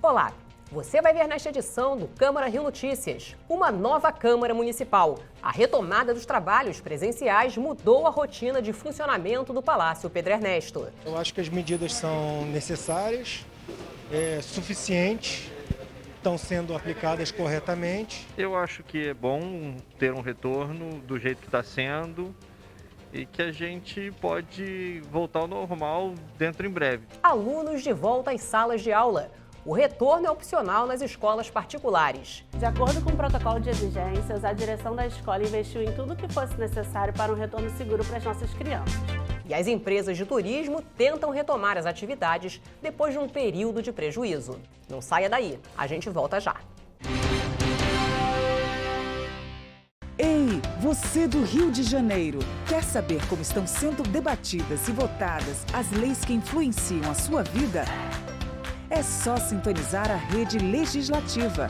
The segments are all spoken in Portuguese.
Olá, você vai ver nesta edição do Câmara Rio Notícias uma nova Câmara Municipal. A retomada dos trabalhos presenciais mudou a rotina de funcionamento do Palácio Pedro Ernesto. Eu acho que as medidas são necessárias, suficientes, estão sendo aplicadas corretamente. Eu acho que é bom ter um retorno do jeito que está sendo e que a gente pode voltar ao normal dentro em breve. Alunos de volta às salas de aula. O retorno é opcional nas escolas particulares. De acordo com o protocolo de exigências, a direção da escola investiu em tudo o que fosse necessário para um retorno seguro para as nossas crianças. E as empresas de turismo tentam retomar as atividades depois de um período de prejuízo. Não saia daí, a gente volta já. Ei, você do Rio de Janeiro, quer saber como estão sendo debatidas e votadas as leis que influenciam a sua vida? É só sintonizar a rede legislativa.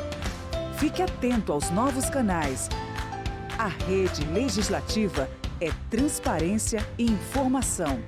Fique atento aos novos canais. A rede legislativa é transparência e informação.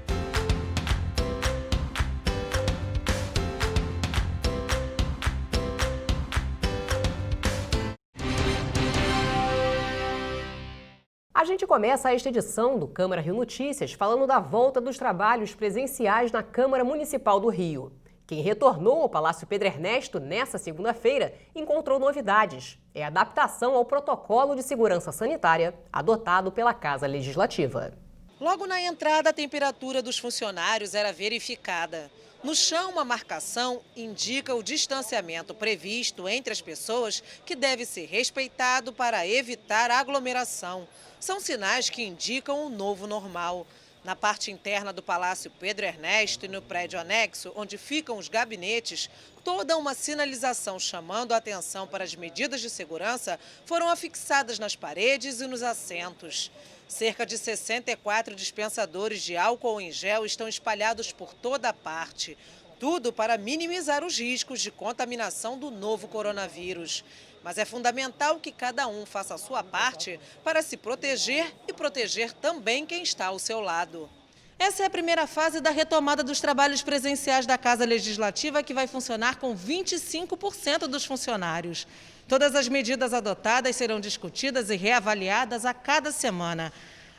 A gente começa esta edição do Câmara Rio Notícias falando da volta dos trabalhos presenciais na Câmara Municipal do Rio. Quem retornou ao Palácio Pedro Ernesto nesta segunda-feira encontrou novidades. É a adaptação ao protocolo de segurança sanitária adotado pela Casa Legislativa. Logo na entrada, a temperatura dos funcionários era verificada. No chão, uma marcação indica o distanciamento previsto entre as pessoas que deve ser respeitado para evitar aglomeração. São sinais que indicam o novo normal. Na parte interna do Palácio Pedro Ernesto e no prédio anexo, onde ficam os gabinetes, toda uma sinalização chamando a atenção para as medidas de segurança foram afixadas nas paredes e nos assentos. Cerca de 64 dispensadores de álcool em gel estão espalhados por toda a parte. Tudo para minimizar os riscos de contaminação do novo coronavírus. Mas é fundamental que cada um faça a sua parte para se proteger e proteger também quem está ao seu lado. Essa é a primeira fase da retomada dos trabalhos presenciais da Casa Legislativa, que vai funcionar com 25% dos funcionários. Todas as medidas adotadas serão discutidas e reavaliadas a cada semana.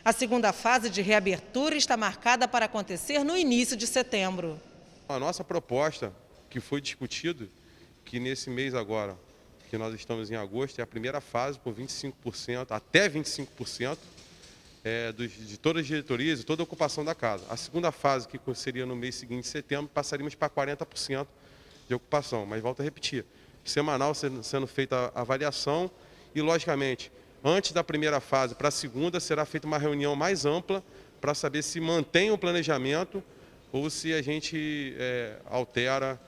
A segunda fase de reabertura está marcada para acontecer no início de setembro. A nossa proposta, que foi discutido, que nesse mês agora, que nós estamos em agosto, é a primeira fase por 25%, até 25% de todas as diretorias e toda a ocupação da casa. A segunda fase, que seria no mês seguinte, em setembro, passaríamos para 40% de ocupação. Mas volto a repetir, semanal sendo feita a avaliação e, logicamente, antes da primeira fase para a segunda, será feita uma reunião mais ampla para saber se mantém o planejamento ou se a gente altera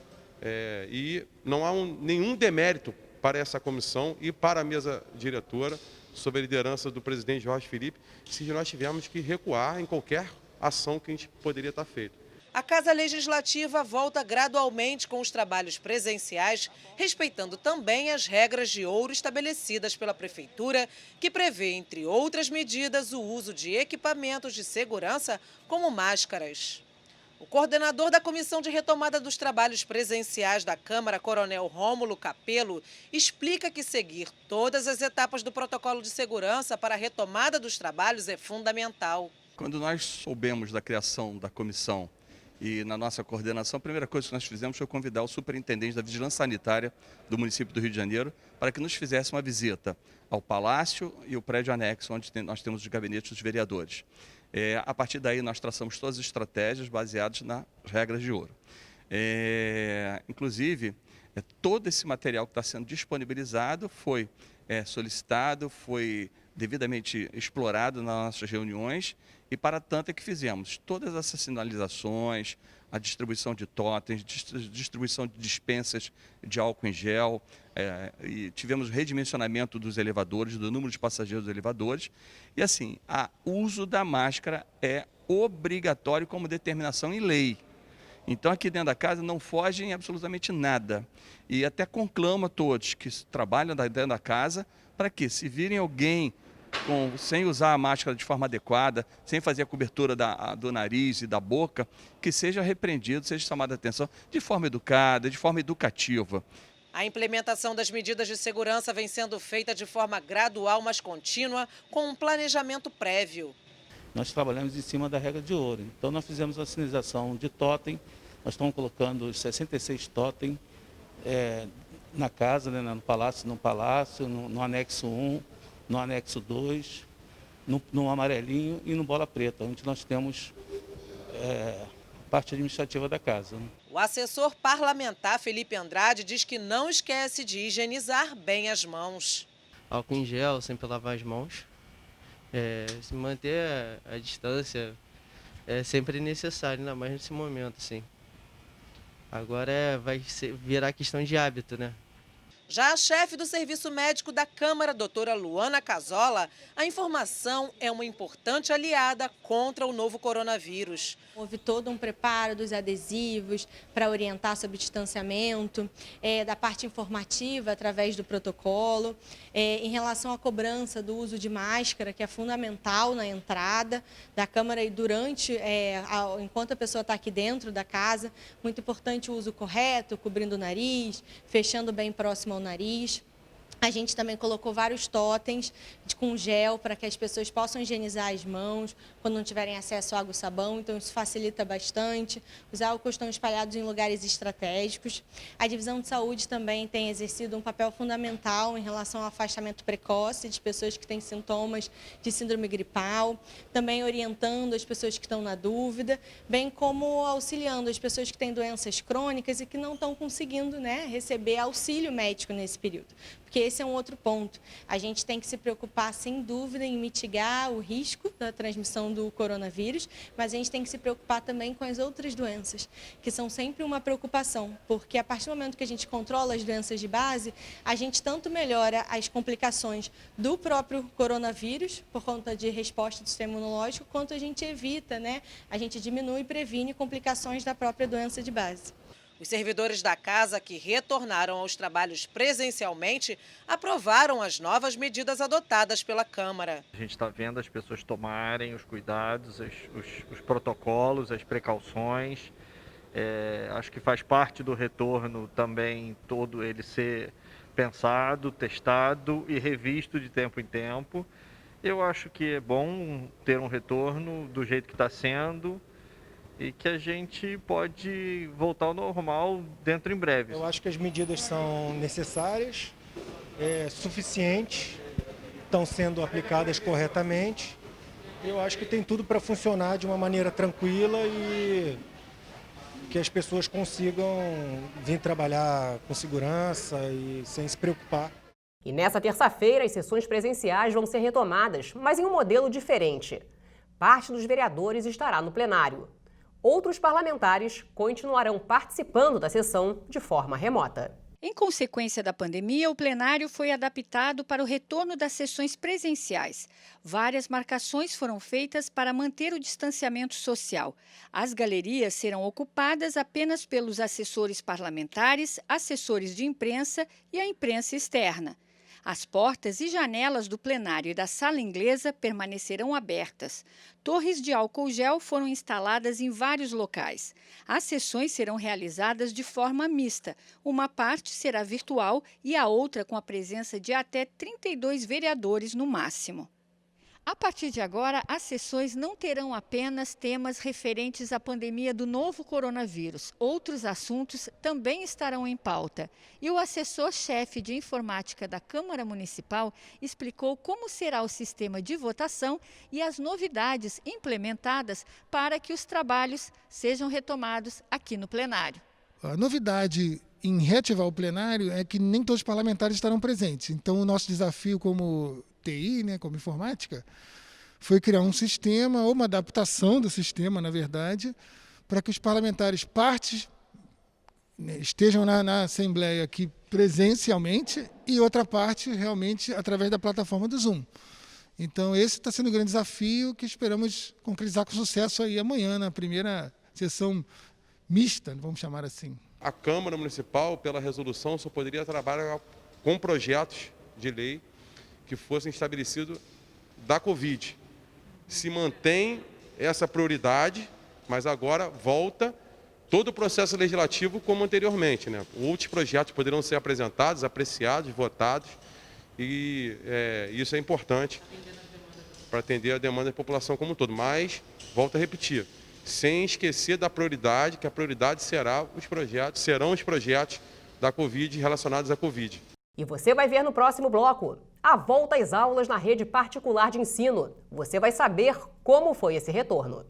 e não há nenhum demérito para essa comissão e para a mesa diretora, sob a liderança do presidente Jorge Felipe, se nós tivermos que recuar em qualquer ação que a gente poderia estar feito. A Casa Legislativa volta gradualmente com os trabalhos presenciais, respeitando também as regras de ouro estabelecidas pela Prefeitura, que prevê, entre outras medidas, o uso de equipamentos de segurança como máscaras. O coordenador da Comissão de Retomada dos Trabalhos Presenciais da Câmara, Coronel Rômulo Capello, explica que seguir todas as etapas do protocolo de segurança para a retomada dos trabalhos é fundamental. Quando nós soubemos da criação da comissão e na nossa coordenação, a primeira coisa que nós fizemos foi convidar o superintendente da Vigilância Sanitária do município do Rio de Janeiro para que nos fizesse uma visita ao Palácio e o prédio anexo, onde nós temos os gabinetes dos vereadores. A partir daí, nós traçamos todas as estratégias baseadas nas regras de ouro. Inclusive, todo esse material que está sendo disponibilizado foi solicitado, foi devidamente explorado nas nossas reuniões e, para tanto, é que fizemos todas essas sinalizações, a distribuição de totens, distribuição de dispensas de álcool em gel, e tivemos redimensionamento dos elevadores, do número de passageiros dos elevadores. E assim, o uso da máscara é obrigatório como determinação em lei. Então aqui dentro da casa não foge em absolutamente nada. E até conclamo a todos que trabalham dentro da casa para que, se virem alguém sem usar a máscara de forma adequada, sem fazer a cobertura do nariz e da boca, que seja repreendido, seja chamado a atenção de forma educada, de forma educativa. A implementação das medidas de segurança vem sendo feita de forma gradual, mas contínua, com um planejamento prévio. Nós trabalhamos em cima da regra de ouro. Então, nós fizemos a sinalização de totem. Nós estamos colocando 66 totem na casa, né, no palácio, no anexo 1, no anexo 2, no amarelinho e no bola preta, onde nós temos parte administrativa da casa. O assessor parlamentar Felipe Andrade diz que não esquece de higienizar bem as mãos. Álcool em gel, sempre lavar as mãos. Se manter a distância é sempre necessário, ainda mais nesse momento, assim. Agora vai virar questão de hábito, né? Já a chefe do Serviço Médico da Câmara, doutora Luana Casola, a informação é uma importante aliada contra o novo coronavírus. Houve todo um preparo dos adesivos para orientar sobre distanciamento, da parte informativa através do protocolo, em relação à cobrança do uso de máscara, que é fundamental na entrada da Câmara e durante, enquanto a pessoa está aqui dentro da casa, muito importante o uso correto, cobrindo o nariz, fechando bem próximo ao nariz. A gente também colocou vários totens com gel para que as pessoas possam higienizar as mãos quando não tiverem acesso à água e sabão, então isso facilita bastante. Os álcools estão espalhados em lugares estratégicos. A divisão de saúde também tem exercido um papel fundamental em relação ao afastamento precoce de pessoas que têm sintomas de síndrome gripal, também orientando as pessoas que estão na dúvida, bem como auxiliando as pessoas que têm doenças crônicas e que não estão conseguindo, né, receber auxílio médico nesse período. Porque esse é um outro ponto. A gente tem que se preocupar, sem dúvida, em mitigar o risco da transmissão do coronavírus, mas a gente tem que se preocupar também com as outras doenças, que são sempre uma preocupação, porque a partir do momento que a gente controla as doenças de base, a gente tanto melhora as complicações do próprio coronavírus, por conta de resposta do sistema imunológico, quanto a gente evita, né? A gente diminui e previne complicações da própria doença de base. Os servidores da casa que retornaram aos trabalhos presencialmente aprovaram as novas medidas adotadas pela Câmara. A gente está vendo as pessoas tomarem os cuidados, os protocolos, as precauções. Acho que faz parte do retorno também todo ele ser pensado, testado e revisto de tempo em tempo. Eu acho que é bom ter um retorno do jeito que está sendo, e que a gente pode voltar ao normal dentro em breve. Eu acho que as medidas são necessárias, suficientes, estão sendo aplicadas corretamente. Eu acho que tem tudo para funcionar de uma maneira tranquila e que as pessoas consigam vir trabalhar com segurança e sem se preocupar. E nessa terça-feira, as sessões presenciais vão ser retomadas, mas em um modelo diferente. Parte dos vereadores estará no plenário. Outros parlamentares continuarão participando da sessão de forma remota. Em consequência da pandemia, o plenário foi adaptado para o retorno das sessões presenciais. Várias marcações foram feitas para manter o distanciamento social. As galerias serão ocupadas apenas pelos assessores parlamentares, assessores de imprensa e a imprensa externa. As portas e janelas do plenário e da sala inglesa permanecerão abertas. Torres de álcool gel foram instaladas em vários locais. As sessões serão realizadas de forma mista. Uma parte será virtual e a outra com a presença de até 32 vereadores no máximo. A partir de agora, as sessões não terão apenas temas referentes à pandemia do novo coronavírus. Outros assuntos também estarão em pauta. E o assessor-chefe de informática da Câmara Municipal explicou como será o sistema de votação e as novidades implementadas para que os trabalhos sejam retomados aqui no plenário. A novidade em reativar o plenário é que nem todos os parlamentares estarão presentes. Então, o nosso desafio como TI, né, como informática, foi criar um sistema, ou uma adaptação do sistema, na verdade, para que os parlamentares estejam na Assembleia aqui presencialmente e outra parte realmente através da plataforma do Zoom. Então, esse está sendo um grande desafio que esperamos concretizar com sucesso aí amanhã, na primeira sessão mista, vamos chamar assim. A Câmara Municipal, pela resolução, só poderia trabalhar com projetos de lei que fossem estabelecidos da Covid. Se mantém essa prioridade, mas agora volta todo o processo legislativo como anteriormente, né? Outros projetos poderão ser apresentados, apreciados, votados, e isso é importante para atender a demanda da população como um todo. Mas, volto a repetir, sem esquecer da prioridade, que a prioridade serão os projetos da Covid relacionados à Covid. E você vai ver no próximo bloco a volta às aulas na rede particular de ensino. Você vai saber como foi esse retorno.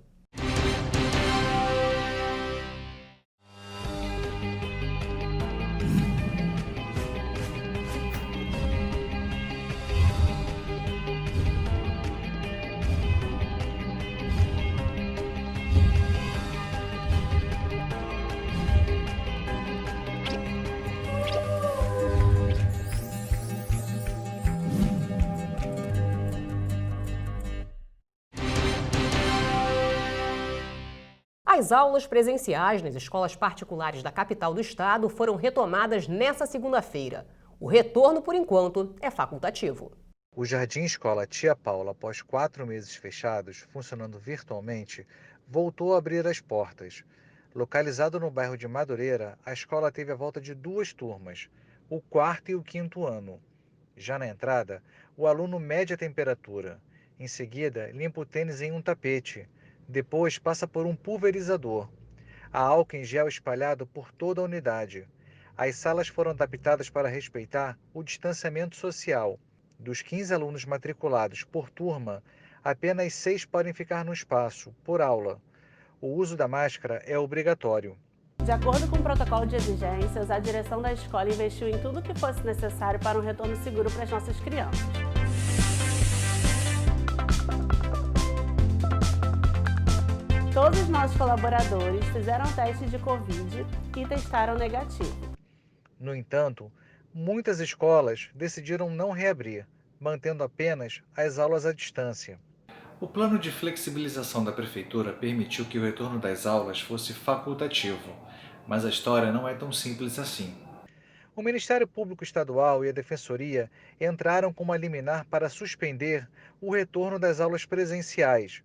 As aulas presenciais nas escolas particulares da capital do estado foram retomadas nesta segunda-feira. O retorno, por enquanto, é facultativo. O Jardim Escola Tia Paula, após 4 meses fechados, funcionando virtualmente, voltou a abrir as portas. Localizado no bairro de Madureira, a escola teve a volta de 2 turmas, o 4º e o 5º ano. Já na entrada, o aluno mede a temperatura. Em seguida, limpa o tênis em um tapete. Depois passa por um pulverizador. Há álcool em gel espalhado por toda a unidade. As salas foram adaptadas para respeitar o distanciamento social. Dos 15 alunos matriculados por turma, apenas 6 podem ficar no espaço, por aula. O uso da máscara é obrigatório. De acordo com o protocolo de exigências, a direção da escola investiu em tudo o que fosse necessário para um retorno seguro para as nossas crianças. Todos os nossos colaboradores fizeram teste de Covid e testaram negativo. No entanto, muitas escolas decidiram não reabrir, mantendo apenas as aulas à distância. O plano de flexibilização da Prefeitura permitiu que o retorno das aulas fosse facultativo, mas a história não é tão simples assim. O Ministério Público Estadual e a Defensoria entraram com uma liminar para suspender o retorno das aulas presenciais.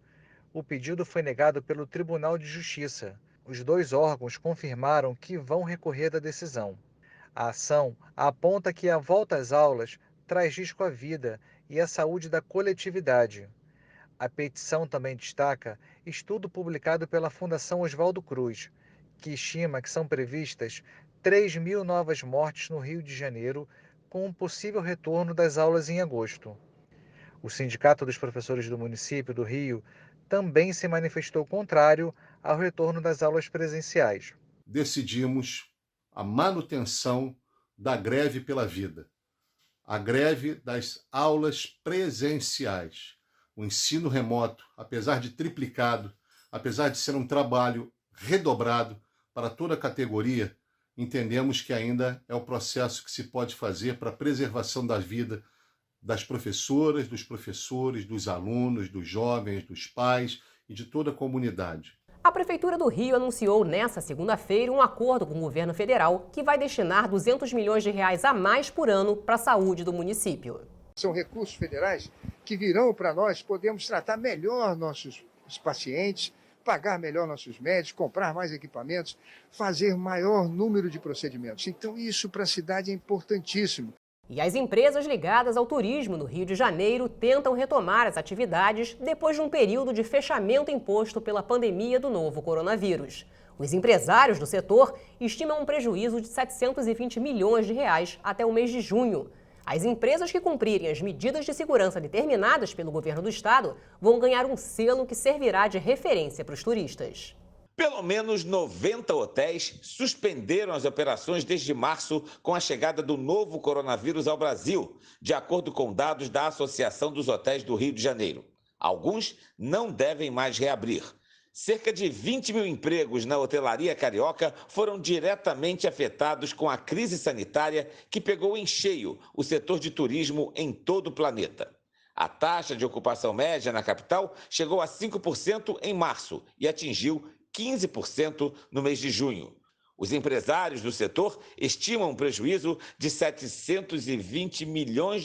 O pedido foi negado pelo Tribunal de Justiça. Os 2 órgãos confirmaram que vão recorrer da decisão. A ação aponta que a volta às aulas traz risco à vida e à saúde da coletividade. A petição também destaca estudo publicado pela Fundação Oswaldo Cruz, que estima que são previstas 3.000 novas mortes no Rio de Janeiro com um possível retorno das aulas em agosto. O Sindicato dos Professores do município do Rio também se manifestou contrário ao retorno das aulas presenciais. Decidimos a manutenção da greve pela vida, a greve das aulas presenciais. O ensino remoto, apesar de triplicado, apesar de ser um trabalho redobrado para toda a categoria, entendemos que ainda é o processo que se pode fazer para a preservação da vida das professoras, dos professores, dos alunos, dos jovens, dos pais e de toda a comunidade. A Prefeitura do Rio anunciou nesta segunda-feira um acordo com o governo federal que vai destinar R$200 milhões a mais por ano para a saúde do município. São recursos federais que virão para nós, podemos tratar melhor nossos pacientes, pagar melhor nossos médicos, comprar mais equipamentos, fazer maior número de procedimentos. Então isso para a cidade é importantíssimo. E as empresas ligadas ao turismo no Rio de Janeiro tentam retomar as atividades depois de um período de fechamento imposto pela pandemia do novo coronavírus. Os empresários do setor estimam um prejuízo de R$720 milhões até o mês de junho. As empresas que cumprirem as medidas de segurança determinadas pelo governo do estado vão ganhar um selo que servirá de referência para os turistas. Pelo menos 90 hotéis suspenderam as operações desde março com a chegada do novo coronavírus ao Brasil, de acordo com dados da Associação dos Hotéis do Rio de Janeiro. Alguns não devem mais reabrir. Cerca de 20 mil empregos na hotelaria carioca foram diretamente afetados com a crise sanitária que pegou em cheio o setor de turismo em todo o planeta. A taxa de ocupação média na capital chegou a 5% em março e atingiu 15% no mês de junho. Os empresários do setor estimam um prejuízo de R$720 milhões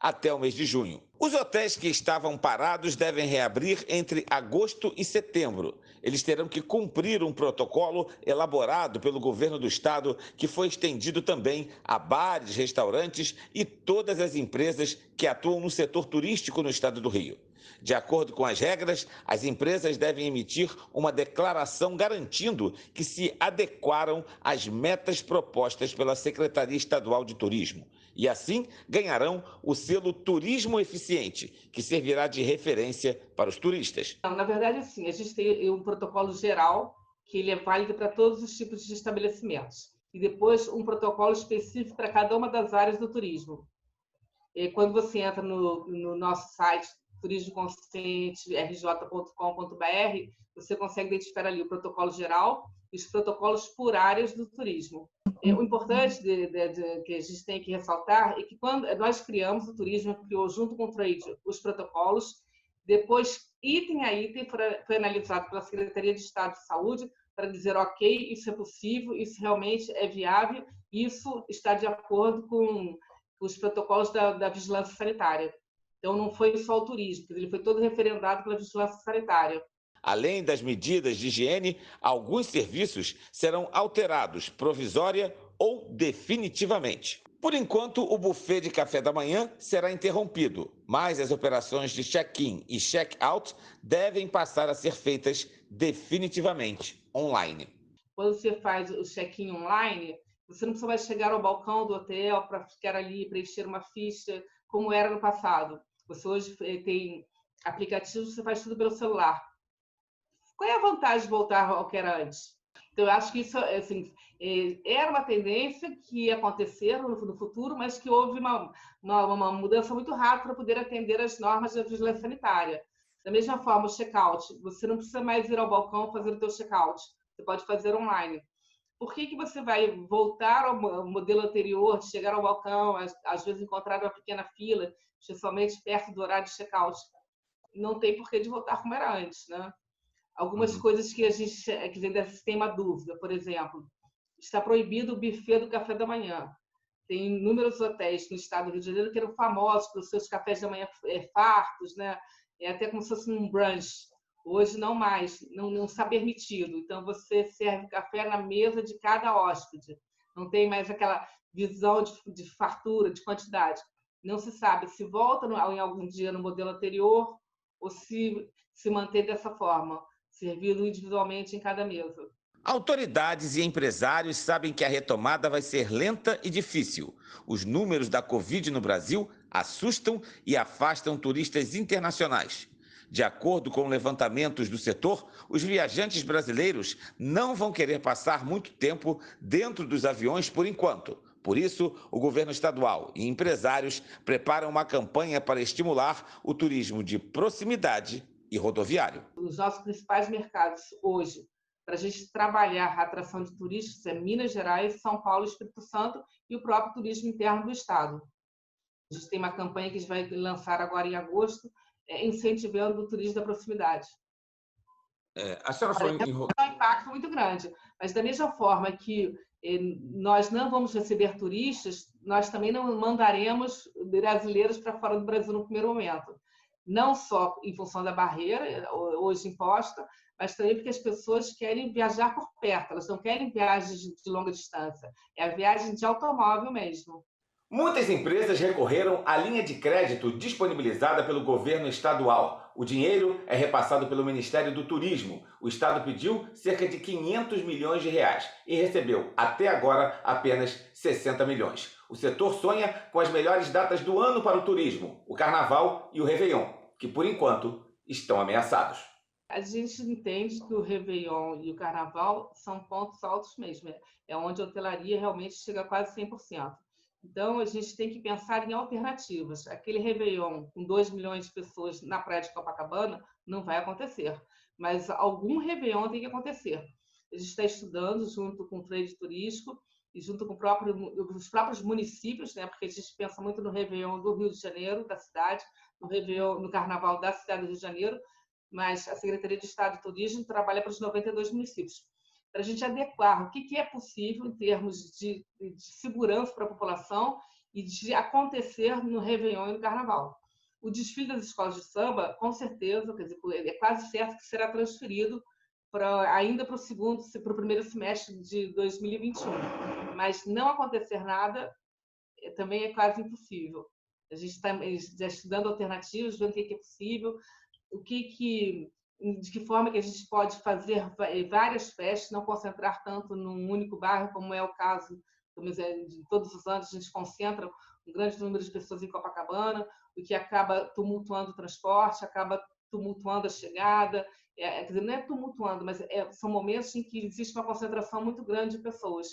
até o mês de junho. Os hotéis que estavam parados devem reabrir entre agosto e setembro. Eles terão que cumprir um protocolo elaborado pelo governo do estado, que foi estendido também a bares, restaurantes e todas as empresas que atuam no setor turístico no estado do Rio. De acordo com as regras, as empresas devem emitir uma declaração garantindo que se adequaram às metas propostas pela Secretaria Estadual de Turismo. E assim ganharão o selo Turismo Eficiente, que servirá de referência para os turistas. Na verdade, sim, a gente tem um protocolo geral, que ele é válido para todos os tipos de estabelecimentos. E depois um protocolo específico para cada uma das áreas do turismo. E quando você entra no nosso site, turismoconsciente.rj.com.br, você consegue identificar ali o protocolo geral e os protocolos por áreas do turismo. O importante que a gente tem que ressaltar é que quando nós criamos, o turismo criou junto com o trade os protocolos, depois, item a item, foi analisado pela Secretaria de Estado de Saúde para dizer, ok, isso é possível, isso realmente é viável, isso está de acordo com os protocolos da vigilância sanitária. Então, não foi só o turismo, ele foi todo referendado pela vigilância sanitária. Além das medidas de higiene, alguns serviços serão alterados provisória ou definitivamente. Por enquanto, o buffet de café da manhã será interrompido, mas as operações de check-in e check-out devem passar a ser feitas definitivamente online. Quando você faz o check-in online, você não precisa mais chegar ao balcão do hotel para ficar ali, preencher uma ficha, como era no passado. Você hoje tem aplicativos, você faz tudo pelo celular. Qual é a vantagem de voltar ao que era antes? Então, eu acho que isso assim, era uma tendência que ia acontecer no futuro, mas que houve uma mudança muito rápida para poder atender às normas da vigilância sanitária. Da mesma forma, o check-out. Você não precisa mais ir ao balcão fazer o seu check-out. Você pode fazer online. Por que você vai voltar ao modelo anterior, de chegar ao balcão, às vezes encontrar uma pequena fila, especialmente perto do horário de check-out? Não tem porquê de voltar como era antes, né? Algumas coisas que a gente ainda tem uma dúvida, por exemplo, está proibido o buffet do café da manhã. Tem inúmeros hotéis no estado do Rio de Janeiro que eram famosos pelos seus cafés da manhã fartos, né? É até como se fosse um brunch. Hoje não mais, não está permitido. Então, você serve café na mesa de cada hóspede. Não tem mais aquela visão de fartura, de quantidade. Não se sabe se volta em algum dia no modelo anterior ou se mantém dessa forma, servido individualmente em cada mesa. Autoridades e empresários sabem que a retomada vai ser lenta e difícil. Os números da Covid no Brasil assustam e afastam turistas internacionais. De acordo com levantamentos do setor, os viajantes brasileiros não vão querer passar muito tempo dentro dos aviões por enquanto. Por isso, o governo estadual e empresários preparam uma campanha para estimular o turismo de proximidade e rodoviário. Os nossos principais mercados hoje, para a gente trabalhar a atração de turistas, é Minas Gerais, São Paulo, Espírito Santo e o próprio turismo interno do estado. A gente tem uma campanha que a gente vai lançar agora em agosto, incentivando o turismo da proximidade. A senhora falou em um impacto muito grande, mas da mesma forma que nós não vamos receber turistas, nós também não mandaremos brasileiros para fora do Brasil no primeiro momento. Não só em função da barreira hoje imposta, mas também porque as pessoas querem viajar por perto, elas não querem viagens de longa distância, é a viagem de automóvel mesmo. Muitas empresas recorreram à linha de crédito disponibilizada pelo governo estadual. O dinheiro é repassado pelo Ministério do Turismo. O estado pediu cerca de 500 milhões de reais e recebeu, até agora, apenas 60 milhões. O setor sonha com as melhores datas do ano para o turismo, o Carnaval e o Réveillon, que, por enquanto, estão ameaçados. A gente entende que o Réveillon e o Carnaval são pontos altos mesmo. É onde a hotelaria realmente chega a quase 100%. Então, a gente tem que pensar em alternativas. Aquele Réveillon com 2 milhões de pessoas na praia de Copacabana não vai acontecer. Mas algum Réveillon tem que acontecer. A gente está estudando junto com o trade turístico e junto com os próprios municípios, né? Porque a gente pensa muito no Réveillon do Rio de Janeiro, da cidade, no Carnaval da cidade do Rio de Janeiro, mas a Secretaria de Estado de Turismo trabalha para os 92 municípios. Para a gente adequar o que é possível em termos de segurança para a população e de acontecer no Réveillon e no Carnaval. O desfile das escolas de samba, com certeza, quer dizer, é quase certo que será transferido ainda para o primeiro semestre de 2021. Mas não acontecer nada também é quase impossível. A gente está estudando alternativas, vendo o que é possível, de que forma que a gente pode fazer várias festas, não concentrar tanto num único bairro, como é o caso, de todos os anos a gente concentra um grande número de pessoas em Copacabana, o que acaba tumultuando o transporte, acaba tumultuando a chegada, quer dizer, não é tumultuando, mas são momentos em que existe uma concentração muito grande de pessoas.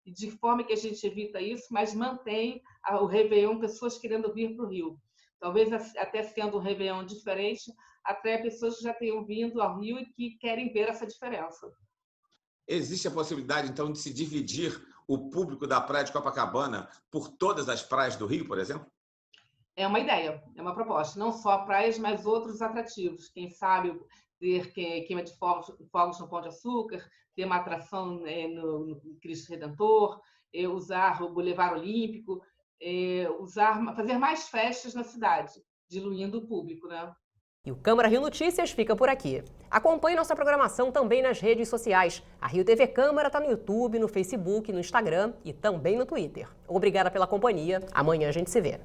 E de forma que a gente evita isso, mas mantém o Réveillon, pessoas querendo vir para o Rio. Talvez até sendo um Réveillon diferente, até pessoas que já tenham vindo ao Rio e que querem ver essa diferença. Existe a possibilidade, então, de se dividir o público da Praia de Copacabana por todas as praias do Rio, por exemplo? É uma ideia, é uma proposta. Não só praias, mas outros atrativos. Quem sabe ter queima de fogos no Pão de Açúcar, ter uma atração no Cristo Redentor, usar o Boulevard Olímpico, fazer mais festas na cidade, diluindo o público, né? E o Câmara Rio Notícias fica por aqui. Acompanhe nossa programação também nas redes sociais. A Rio TV Câmara está no YouTube, no Facebook, no Instagram e também no Twitter. Obrigada pela companhia. Amanhã a gente se vê.